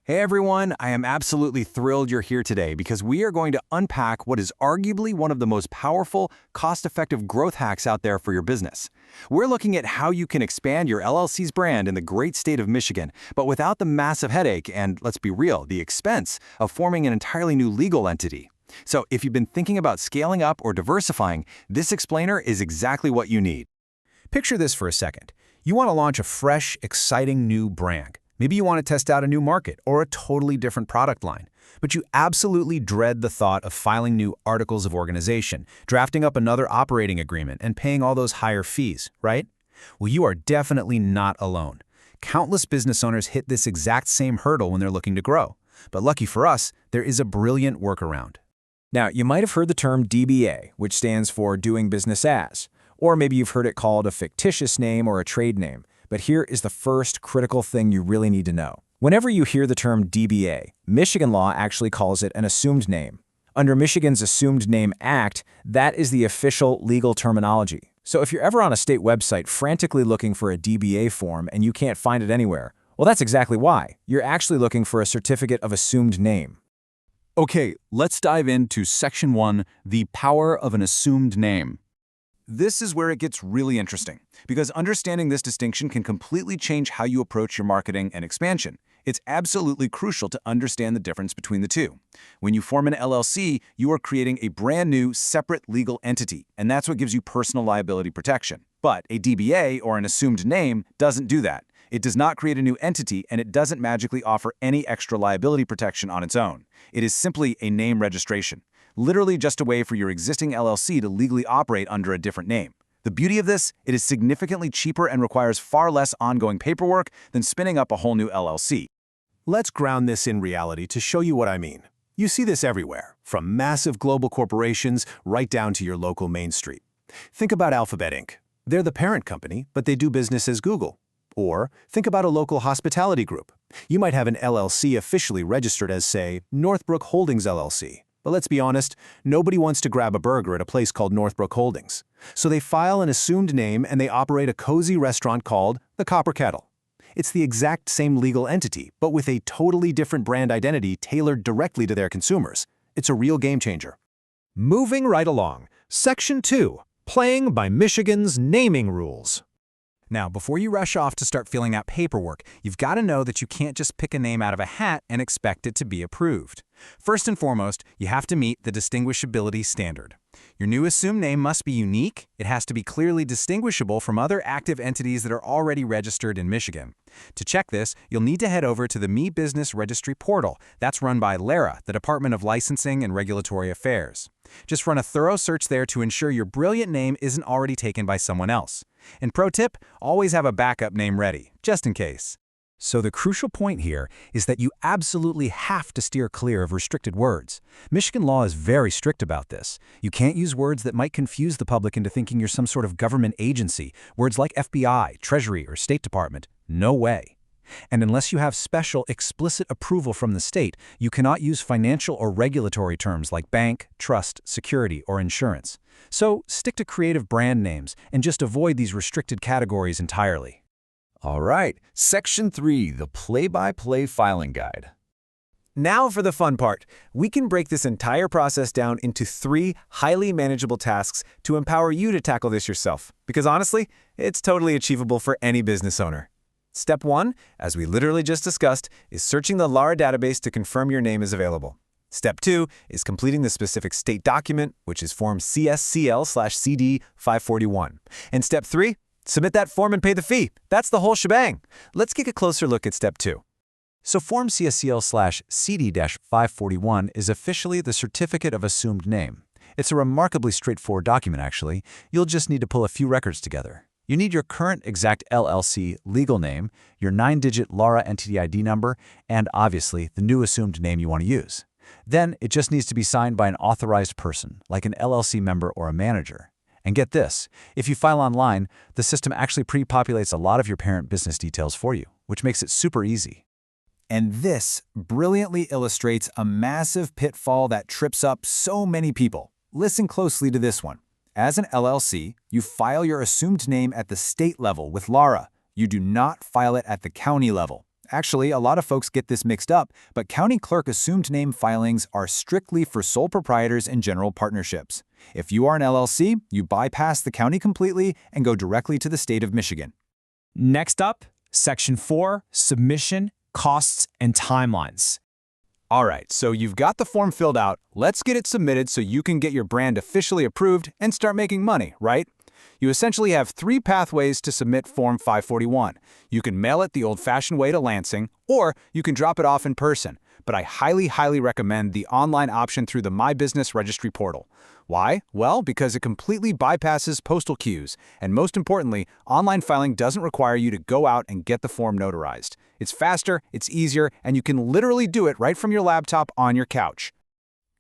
Hey everyone, I am absolutely thrilled you're here today because we are going to unpack what is arguably one of the most powerful, cost-effective growth hacks out there for your business. We're looking at how you can expand your LLC's brand in the great state of Michigan, but without the massive headache and, let's be real, the expense of forming an entirely new legal entity. So if you've been thinking about scaling up or diversifying, this explainer is exactly what you need. Picture this for a second. You want to launch a fresh, exciting new brand. Maybe you want to test out a new market or a totally different product line, but you absolutely dread the thought of filing new articles of organization, drafting up another operating agreement, and paying all those higher fees, right? Well, you are definitely not alone. Countless business owners hit this exact same hurdle when they're looking to grow. But lucky for us, there is a brilliant workaround. Now, you might have heard the term DBA, which stands for doing business as, or maybe you've heard it called a fictitious name or a trade name. But here is the first critical thing you really need to know. Whenever you hear the term DBA, Michigan law actually calls it an assumed name. Under Michigan's Assumed Name Act, that is the official legal terminology. So if you're ever on a state website frantically looking for a DBA form and you can't find it anywhere, well, that's exactly why. You're actually looking for a certificate of assumed name. Okay, let's dive into Section 1, the power of an assumed name. This is where it gets really interesting, because understanding this distinction can completely change how you approach your marketing and expansion. It's absolutely crucial to understand the difference between the two. When you form an LLC, you are creating a brand new, separate legal entity, and that's what gives you personal liability protection. But a DBA, or an assumed name, doesn't do that. It does not create a new entity, and it doesn't magically offer any extra liability protection on its own. It is simply a name registration. Literally just a way for your existing LLC to legally operate under a different name. The beauty of this, it is significantly cheaper and requires far less ongoing paperwork than spinning up a whole new LLC. Let's ground this in reality to show you what I mean. You see this everywhere, from massive global corporations right down to your local Main Street. Think about Alphabet Inc. They're the parent company, but they do business as Google. Or think about a local hospitality group. You might have an LLC officially registered as, say, Northbrook Holdings LLC. But let's be honest, nobody wants to grab a burger at a place called Northbrook Holdings. So they file an assumed name and they operate a cozy restaurant called the Copper Kettle. It's the exact same legal entity, but with a totally different brand identity tailored directly to their consumers. It's a real game changer. Moving right along, Section 2, Playing by Michigan's Naming Rules. Now, before you rush off to start filling out paperwork, you've got to know that you can't just pick a name out of a hat and expect it to be approved. First and foremost, you have to meet the distinguishability standard. Your new assumed name must be unique. It has to be clearly distinguishable from other active entities that are already registered in Michigan. To check this, you'll need to head over to the Me Business Registry portal. That's run by LARA, the Department of Licensing and Regulatory Affairs. Just run a thorough search there to ensure your brilliant name isn't already taken by someone else. And pro tip, always have a backup name ready, just in case. So the crucial point here is that you absolutely have to steer clear of restricted words. Michigan law is very strict about this. You can't use words that might confuse the public into thinking you're some sort of government agency. Words like FBI, Treasury, or State Department. No way. And unless you have special, explicit approval from the state, you cannot use financial or regulatory terms like bank, trust, security, or insurance. So stick to creative brand names and just avoid these restricted categories entirely. All right, Section 3, the play-by-play filing guide. Now for the fun part. We can break this entire process down into 3 highly manageable tasks to empower you to tackle this yourself. Because honestly, it's totally achievable for any business owner. Step 1, as we literally just discussed, is searching the LARA database to confirm your name is available. Step 2 is completing the specific state document, which is Form CSCL/CD 541. And Step 3, submit that form and pay the fee. That's the whole shebang. Let's take a closer look at Step 2. So Form CSCL/CD-541 is officially the Certificate of Assumed Name. It's a remarkably straightforward document, actually. You'll just need to pull a few records together. You need your current exact LLC legal name, your 9-digit LARA entity ID number, and obviously the new assumed name you want to use. Then it just needs to be signed by an authorized person, like an LLC member or a manager. And get this, if you file online, the system actually pre-populates a lot of your parent business details for you, which makes it super easy. And this brilliantly illustrates a massive pitfall that trips up so many people. Listen closely to this one. As an LLC, you file your assumed name at the state level with LARA. You do not file it at the county level. Actually, a lot of folks get this mixed up, but county clerk assumed name filings are strictly for sole proprietors and general partnerships. If you are an LLC, you bypass the county completely and go directly to the state of Michigan. Next up, Section 4, Submission, Costs, and Timelines. All right, so you've got the form filled out. Let's get it submitted so you can get your brand officially approved and start making money, right? You essentially have 3 pathways to submit Form 541. You can mail it the old-fashioned way to Lansing, or you can drop it off in person. But I highly recommend the online option through the My Business Registry portal. Why? Well, because it completely bypasses postal queues. And most importantly, online filing doesn't require you to go out and get the form notarized. It's faster, it's easier, and you can literally do it right from your laptop on your couch.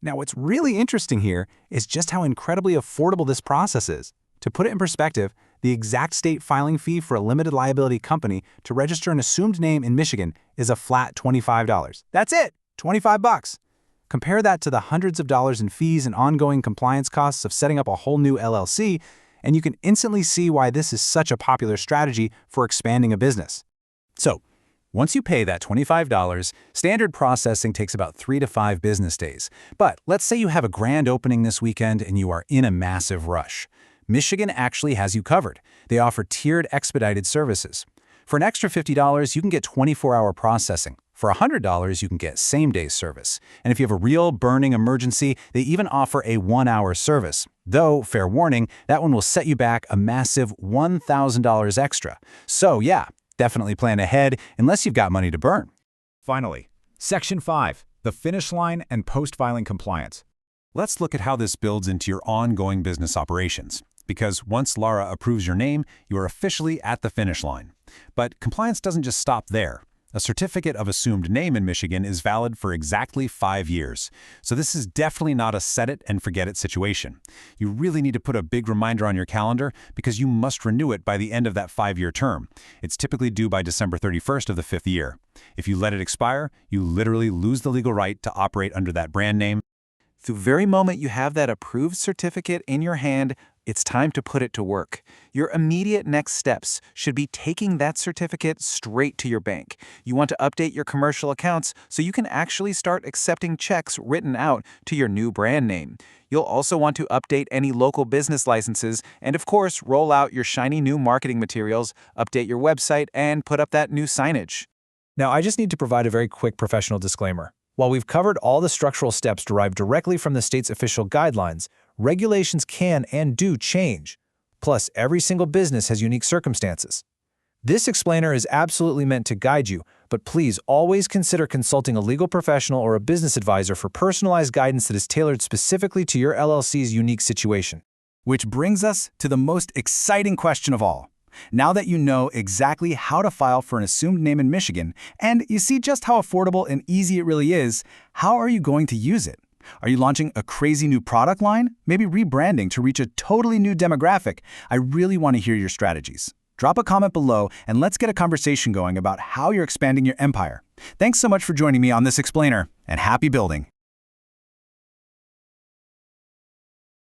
Now, what's really interesting here is just how incredibly affordable this process is. To put it in perspective, the exact state filing fee for a limited liability company to register an assumed name in Michigan is a flat $25. That's it, $25. Compare that to the hundreds of dollars in fees and ongoing compliance costs of setting up a whole new LLC, and you can instantly see why this is such a popular strategy for expanding a business. So, once you pay that $25, standard processing takes about 3 to 5 business days. But let's say you have a grand opening this weekend and you are in a massive rush. Michigan actually has you covered. They offer tiered expedited services. For an extra $50, you can get 24-hour processing. For $100, you can get same-day service. And if you have a real burning emergency, they even offer a 1-hour service. Though, fair warning, that one will set you back a massive $1,000 extra. So yeah, definitely plan ahead unless you've got money to burn. Finally, Section 5, the finish line and post-filing compliance. Let's look at how this builds into your ongoing business operations. Because once Lara approves your name, you are officially at the finish line. But compliance doesn't just stop there. A certificate of assumed name in Michigan is valid for exactly 5 years. So this is definitely not a set it and forget it situation. You really need to put a big reminder on your calendar because you must renew it by the end of that 5-year term. It's typically due by December 31st of the 5th year. If you let it expire, you literally lose the legal right to operate under that brand name. The very moment you have that approved certificate in your hand, it's time to put it to work. Your immediate next steps should be taking that certificate straight to your bank. You want to update your commercial accounts so you can actually start accepting checks written out to your new brand name. You'll also want to update any local business licenses and, of course, roll out your shiny new marketing materials, update your website, and put up that new signage. Now, I just need to provide a very quick professional disclaimer. While we've covered all the structural steps derived directly from the state's official guidelines, regulations can and do change. Plus, every single business has unique circumstances. This explainer is absolutely meant to guide you, but please always consider consulting a legal professional or a business advisor for personalized guidance that is tailored specifically to your LLC's unique situation. Which brings us to the most exciting question of all. Now that you know exactly how to file for an assumed name in Michigan, and you see just how affordable and easy it really is, how are you going to use it? Are you launching a crazy new product line? Maybe rebranding to reach a totally new demographic? I really want to hear your strategies. Drop a comment below and let's get a conversation going about how you're expanding your empire. Thanks so much for joining me on this explainer, and happy building.